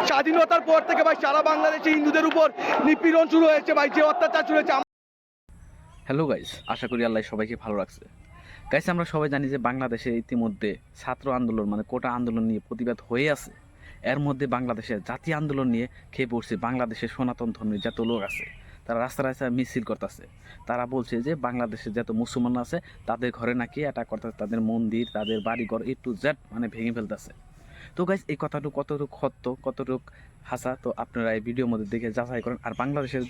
স্বাধীনতার পর থেকে ভাই সারা বাংলাদেশে হিন্দুদের উপর নিপীড়ন শুরু হয়েছে ভাই, যে অত্যাচার শুরু হয়েছে। হ্যালো গাইস, আশা করি আল্লাহ সবাইকে ভালো রাখছে। গাইস, আমরা সবাই জানি যে বাংলাদেশে ইতিমধ্যে ছাত্র আন্দোলন মানে কোটা আন্দোলন নিয়ে প্রতিবাদ হয়ে আছে। এর মধ্যে বাংলাদেশের জাতীয় আন্দোলন নিয়ে খেয়ে পড়ছে বাংলাদেশের সনাতন ধর্মের যত লোক আছে, তারা রাস্তা রাস্তায় মিছিল করতেছে। তারা বলছে যে বাংলাদেশে যত মুসলমান আছে তাদের ঘরে নাকি অ্যাটাক করতেছে, তাদের মন্দির তাদের বাড়িঘর A to Z মানে ভেঙে ফেলতেছে। তো গাইস, এই কথাটুকু কতটুকু সত্য কতটুকু হাসা তো আপনারা এই ভিডিওর মধ্যে দেখে যাচাই করেন। আর বাংলাদেশের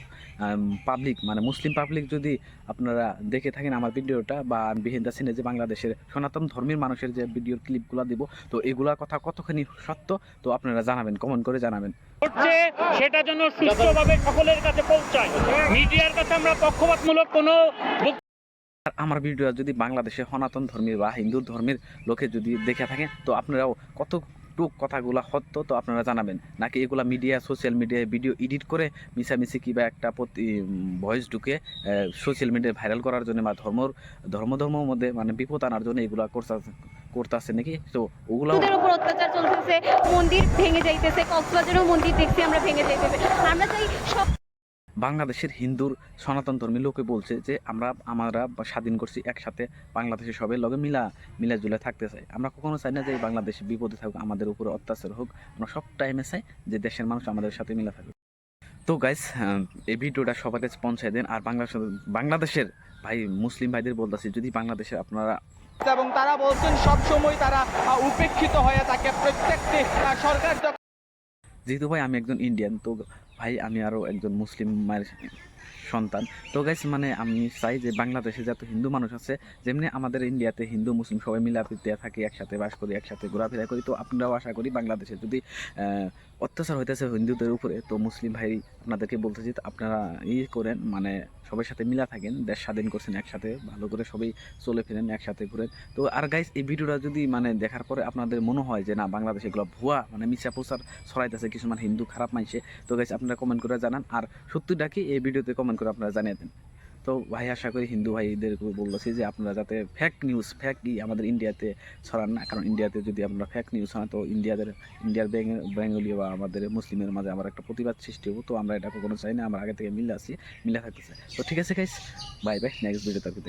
পাবলিক মানে মুসলিম পাবলিক যদি আপনারা দেখে থাকেন আমার ভিডিওটা বা বিহাইন্ড দ্য সিনে যে বাংলাদেশের সনাতন ধর্মের মানুষের যে ভিডিওর ক্লিপগুলো দিব, তো এগুলা কথা কতখানি সত্য তো আপনারা জানাবেন, কমেন্ট করে জানাবেন। হচ্ছে সেটা যেন সুষ্ঠুভাবে সকলের কাছে পৌঁছায়। মিডিয়ার কাছে আমরা পক্ষপাতমূলক কোনো আর আমার ভিডিও যদি বাংলাদেশে সনাতন ধর্মের বা হিন্দু ধর্মের লোকে যদি দেখে থাকেন তো আপনারাও কতটুক কথাগুলো সত্য তো আপনারা জানাবেন, নাকি এগুলা মিডিয়া সোশ্যাল মিডিয়ায় ভিডিও এডিট করে মিশামিশি কিবা একটা ভয়েস ঢুকে সোশ্যাল মিডিয়ায় ভাইরাল করার জন্য বা ধর্মের মধ্যে মানে বিপদ আনার জন্য এগুলা করতেছে নাকি? তো ওগুলো উপর অত্যাচার চলতেছে, মন্দির ভেঙে যাইতেছে, কক্সবাজারেও মন্দির দেখছি আমরা ভেঙে যাইতেছে। আমরা চাই সব বাংলাদেশের হিন্দুর সনাতন ধর্মী লোকে বলছে যে আমরা স্বাধীন করছি, একসাথে বাংলাদেশের সবাই লগে মিলাজুলে থাকতে চাই। আমরা কখনো চাই না যে বাংলাদেশে বিপদে থাকুক, আমাদের উপরে অত্যাচার হোক। আমরা সব টাইমে চাই যে দেশের মানুষ আমাদের সাথে মিলা থাকুক। তো গাইস, এই ভিডিওটা সবার কাছে পৌঁছায় দেন। আর বাংলাদেশের ভাই মুসলিম ভাইদের বলতেছি, যদি বাংলাদেশে আপনারা এবং তারা বলছেন সব সময় তারা উপেক্ষিত হয়ে থাকে প্রত্যেকটি সরকার। যেহেতু ভাই আমি একজন ইন্ডিয়ান, তো ভাই আমি আরও একজন মুসলিম মায়ের সন্তান। তো গাইস মানে আমি চাই যে বাংলাদেশে যত হিন্দু মানুষ আছে, যেমনি আমাদের ইন্ডিয়াতে হিন্দু মুসলিম সবাই মিলাপিতে থাকি, একসাথে বাস করি, একসাথে ঘোরাফেরা করি। তো আপনারাও আশা করি বাংলাদেশে যদি অত্যাচার হইতেছে হিন্দুদের উপরে, তো মুসলিম ভাই আপনাদেরকে বলতেছি আপনারা করেন, মানে সবার সাথে মিলা থাকেন। দেশ স্বাধীন করছেন, একসাথে ভালো করে সবাই চলে ফিরেন, একসাথে ঘুরেন। তো আর গাইস, এই ভিডিওটা যদি মানে দেখার পরে আপনাদের মনে হয় যে না বাংলাদেশে এগুলো ভুয়া মানে মিথ্যা প্রচার ছড়াইতেছে কিছু মানে হিন্দু খারাপ মানছে, তো গাইস আপনারা কমেন্ট করে জানান। আর সত্যিটা কি এই ভিডিওতে কমেন্ট করে আপনারা জানিয়ে দেন। তো ভাই আশা করি হিন্দু ভাইদেরকে বলতেছি যে আপনারা যাতে ফেক আমাদের ইন্ডিয়াতে ছড়ান না, কারণ ইন্ডিয়াতে যদি আপনারা ফেক নিউজ ছড়ান তো ইন্ডিয়ার বেঙ্গলি বা আমাদের মুসলিমের মাঝে আমার একটা প্রতিবাদ সৃষ্টি হবো। তো আমরা এটা কখনো চাই না, আমরা আগে থেকে মিলে থাকতেছে। তো ঠিক আছে guys, bye bye, next video থাকতে।